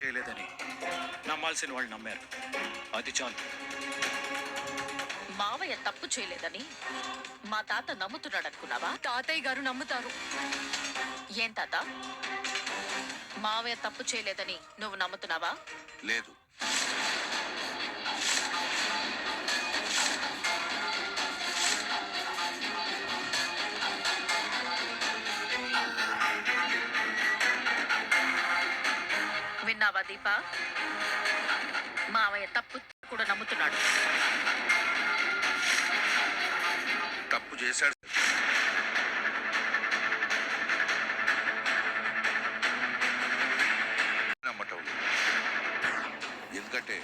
చేయలేదని నమ్మాల్సిన వాళ్ళు నమ్మారు. అది చాలు. మావయ్య తప్పు చేయలేదని మా తాత నమ్ముతున్నాడు అనుకున్నావా? తాతయ్య గారు నమ్ముతారు. ఏం తాత, మావయ్య తప్పు చేయలేదని నువ్వు నమ్ముతున్నావా? లేదు. విన్నావా దీప? మావయ్య తప్పు కూడా నమ్ముతున్నాడు. తప్పు చేశాడు. నమ్మటం ఎందుకంటే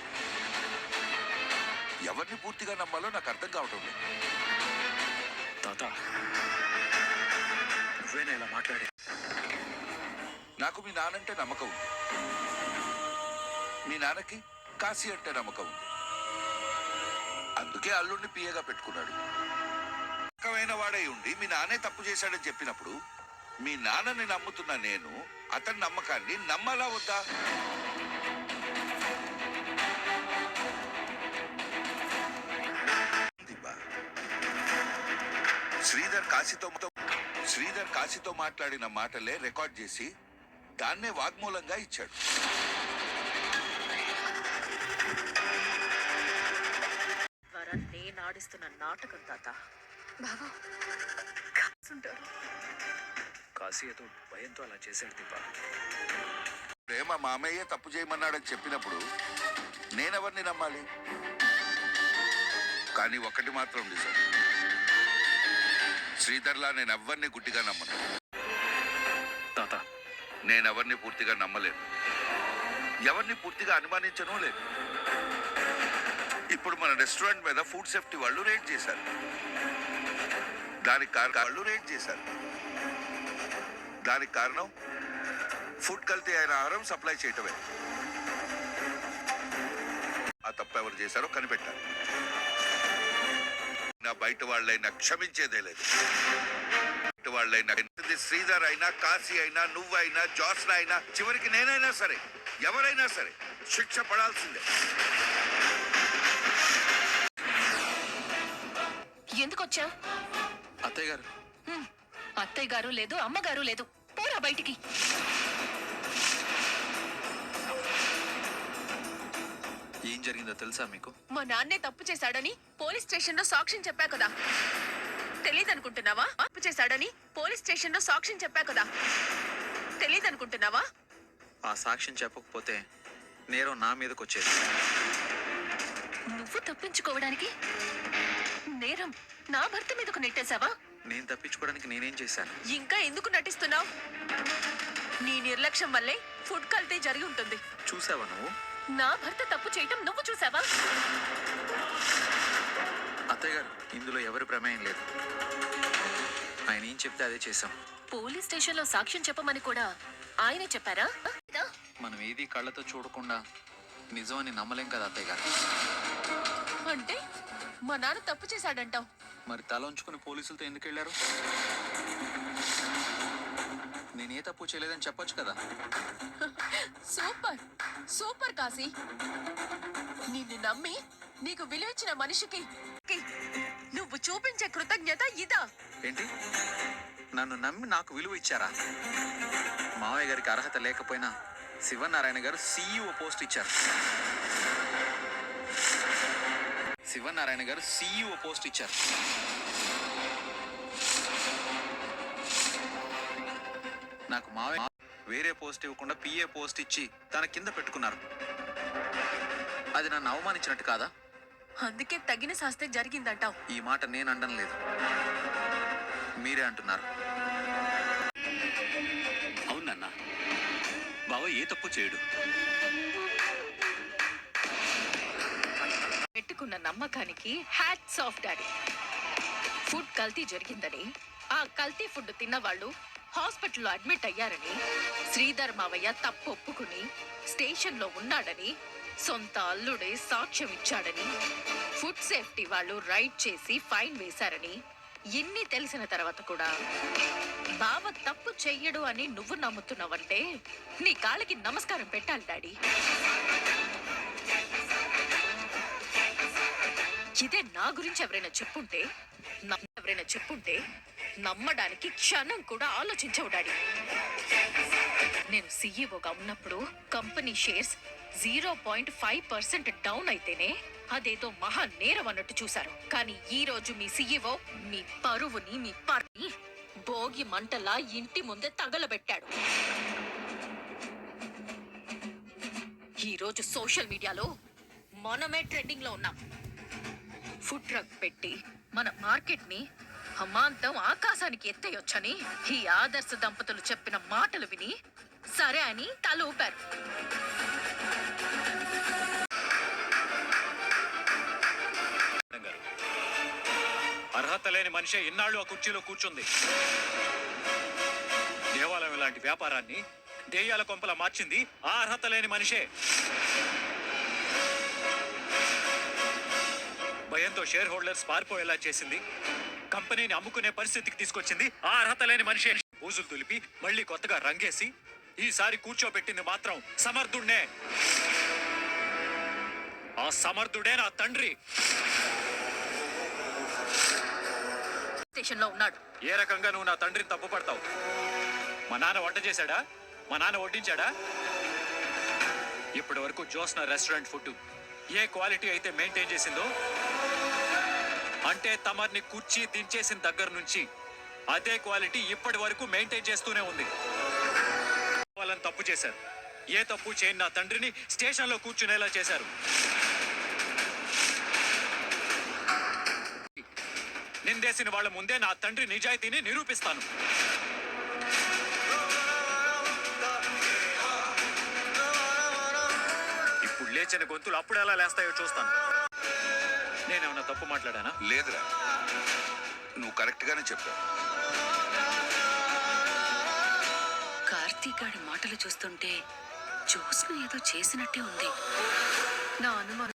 ఎవరిని పూర్తిగా నమ్మాలో నాకు అర్థం కావటం లేదు. తాత, నువ్వేనా ఇలా మాట్లాడే? నాకు మీ నాన్నంటే నమ్మకం ఉంది. మీ నాన్నకి కాశీ అంటే నమ్మకం ఉంది. అందుకే అల్లుడిని పియ్యగా పెట్టుకున్నాడు. రకమైన వాడై ఉండి మీ నాన్నే తప్పు చేశాడని చెప్పినప్పుడు మీ నాన్నని నమ్ముతున్న నేను అతని నమ్మకాన్ని నమ్మాలా వద్దా? శ్రీధర్ కాశీతో మాట్లాడిన మాటలే రికార్డ్ చేసి దాన్నే వాగ్మూలంగా ఇచ్చాడు. నేను ఆడిస్తున్న నాటకం తాత. బావా కాశీ ఏదో భయంతో అలా చేశాడు దీప. ప్రేమ మామయ్య తప్పు చేయమన్నాడని చెప్పినప్పుడు నేనెవరిని నమ్మాలి? కానీ ఒకటి మాత్రం నిజం, శ్రీధర్లా నేనెవ్వరిని గుడ్డిగా నమ్మను. తాత, నేనెవరిని పూర్తిగా నమ్మలేను, ఎవరిని పూర్తిగా అనుమానించను లేదు. ఇప్పుడు మన రెస్టారెంట్ మీద ఫుడ్ సేఫ్టీ వాళ్ళు రేట్ చేశారు. దానికి కారణం ఫుడ్ కల్తీ అయిన ఆహారం సప్లై చేయటమే. ఆ తప్పు ఎవరు చేశారో కనిపెట్టాలి. నా బయట వాళ్ళైనా క్షమించేదే లేదు. బయట వాళ్ళైనా శ్రీధర్ అయినా, కాశీ అయినా, నువ్వైనా, జోస్నా అయినా, చివరికి నేనైనా సరే, ఎవరైనా సరే శిక్ష పడాల్సిందే. ఎందుకు వచ్చావు? అత్తయ్య గారు. అత్తయ్య గారు లేదు, అమ్మగారు లేదు. పోరా బయటికి. ఏం జరిగిందో తెలుసా మీకు? మా నాన్నే తప్పు చేశాడని పోలీస్ స్టేషన్ లో సాక్ష్యం చెప్పా కదా. తెలీదనుకుంటున్నావా? తప్పు చేశాడని పోలీస్ స్టేషన్ లో సాక్ష్యం చెప్పా కదా. తెలీదనుకుంటున్నావా? ఆ సాక్ష్యం చెప్పకపోతే నేరం నా మీదకి వచ్చేది. నువ్వు తప్పించుకోవడానికి నేరం నా భర్త మీదకు నెట్టేశావా? నేను తప్పించుకోవడానికి నేనేం చేశాను? ఇంకా ఎందుకు నటిస్తున్నావు? నీ నిర్లక్ష్యం వల్లే ఫుడ్ కల్తీ జరిగి ఉంటుంది. చూసావా నువ్వు? నా భర్త తప్పు చేయటం నువ్వు చూసావా? అత్తయ్య గారు, ఇందులో ఎవరి ప్రమేయం లేదు. ఆయన ఏం చెప్తే అదే చేశాం. పోలీస్ స్టేషన్ లో సాక్ష్యం చెప్పమని కూడా ఆయనే చెప్పారా? మనం ఏది కళ్ళతో చూడకుండా నిజమని నమ్మలేం కదా అత్తయ్య గారు. అంటే మా నాన్న తప్పు చేశాడంటావు? మరి తల ఉంచుకుని పోలీసులతో ఎందుకు వెళ్ళారు? నేనే తప్పు చేయలేదని చెప్పొచ్చు కదా. Super super Kashi. నిన్ను నమ్మి నీకు విలువిచ్చిన మనిషికి నువ్వు చూపించే కృతజ్ఞత ఇదా? ఏంటి, నన్ను నమ్మి నాకు విలువ ఇచ్చారా? మావయ్య గారికి అర్హత లేకపోయినా శివనారాయణ గారు CEO పోస్ట్ ఇచ్చారు. శివనారాయణ గారు CEO పోస్ట్ ఇచ్చారు. నాకు మావయ్య వేరే పోస్ట్ ఇవ్వకుండా PA పోస్ట్ ఇచ్చి తన కింద పెట్టుకున్నారు. అది నన్ను అవమానించినట్టు కాదా? అందుకే తగిన శాస్తి జరిగిందంటావు. ఈ మాట నేను అనడం లేదు, మీరే అంటున్నారు. అవునన్నా, బావ ఏ తప్పు చేయడు. పెట్టుకున్న నమ్మకానికి హ్యాట్స్ ఆఫ్ డాడీ. ఫుడ్ కల్తీ జరిగిందని, ఆ కల్తీ ఫుడ్ తిన్న వాళ్ళు హాస్పిటల్లో అడ్మిట్ అయ్యారని, శ్రీధర్ మావయ్య తప్పు ఒప్పుకుని స్టేషన్లో ఉన్నాడని, సొంత అల్లుడే సాక్ష్యం ఇచ్చాడని, ఫుడ్ సేఫ్టీ వాళ్ళు రైడ్ చేసి ఫైన్ వేశారని, ఇన్ని తెలిసిన తర్వాత కూడా బావ తప్పు చెయ్యడు అని నువ్వు నమ్ముతున్నావంటే నీ కాళ్ళకి నమస్కారం పెట్టాలి డాడీ. ఇదే నా గురించి ఎవరైనా చెప్పుంటే నమ్మడానికి క్షణం కూడా ఆలోచించవు డాడీ. నేను సీఈఓగా ఉన్నప్పుడు కంపెనీ షేర్స్ 0.5% డౌన్ అయితేనే అదేదో మహా నేరం అన్నట్టు చూశారు. కానీ ఈ రోజు మీ సీఈఓ మీ పరువుని మీ పర్ని భోగి మంటలా ఇంటి ముందే తగలబెట్టాడు. ఈ రోజు సోషల్ మీడియాలో మనమే ట్రెండింగ్ లో ఉన్నాం. ఫుడ్ ట్రక్ పెట్టి మన మార్కెట్ ని అమాంతం ఆకాశానికి ఎత్తేయొచ్చని ఈ ఆదర్శ దంపతులు చెప్పిన మాటలు విని సరే అని తల ఊపారు. గారు, అర్హత లేని మనిషే ఇన్నాళ్ళు ఆ కుర్చీలో కూర్చుంది. దేవాలయం లాంటి వ్యాపారాన్ని దెయ్యాల కొంపలా మార్చింది ఆ అర్హత లేని మనిషే. భయంతో షేర్ హోల్డర్స్ పారిపోయేలా చేసింది, కంపెనీని అమ్ముకునే పరిస్థితికి తీసుకొచ్చింది ఆ అర్హత లేని మనిషే. బూజులు దులిపి మళ్ళీ కొత్తగా రంగేసి ఈసారి కూర్చోబెట్టింది మాత్రం సమర్థుడే. ఆ సమర్థుడే నా తండ్రి. స్టేషన్ లో ఉన్నాడు. ఏ రకంగా నువ్వు నా తండ్రిని తప్పు పడతావు? మా నాన్న వంట చేశాడా? మా నాన్న వడ్డించాడా? ఇప్పటి వరకు జోస్నా రెస్టారెంట్ ఫుడ్ ఏ క్వాలిటీ అయితే మెయింటైన్ చేసిందో, అంటే తమర్ని కుర్చీ దించేసిన దగ్గర నుంచి అదే క్వాలిటీ ఇప్పటి వరకు మెయింటైన్ చేస్తూనే ఉంది. వాళ్ళని తప్పు చేశారు. ఏ తప్పు చేయని నా తండ్రిని స్టేషన్లో కూర్చునేలా చేశారు. నిందేసిన వాళ్ళ ముందే నా తండ్రి నిజాయితీని నిరూపిస్తాను. ఇప్పుడు లేచిన గొంతులు అప్పుడు ఎలా లేస్తాయో చూస్తాను. నేనేమన్నా తప్పు మాట్లాడానా? లేదురా, నువ్వు కరెక్ట్ గానే చెప్పావు. కార్తీక్ గాడి మాటలు చూస్తుంటే జోస్న ఏదో చేసినట్టే ఉంది. నా అనుమానం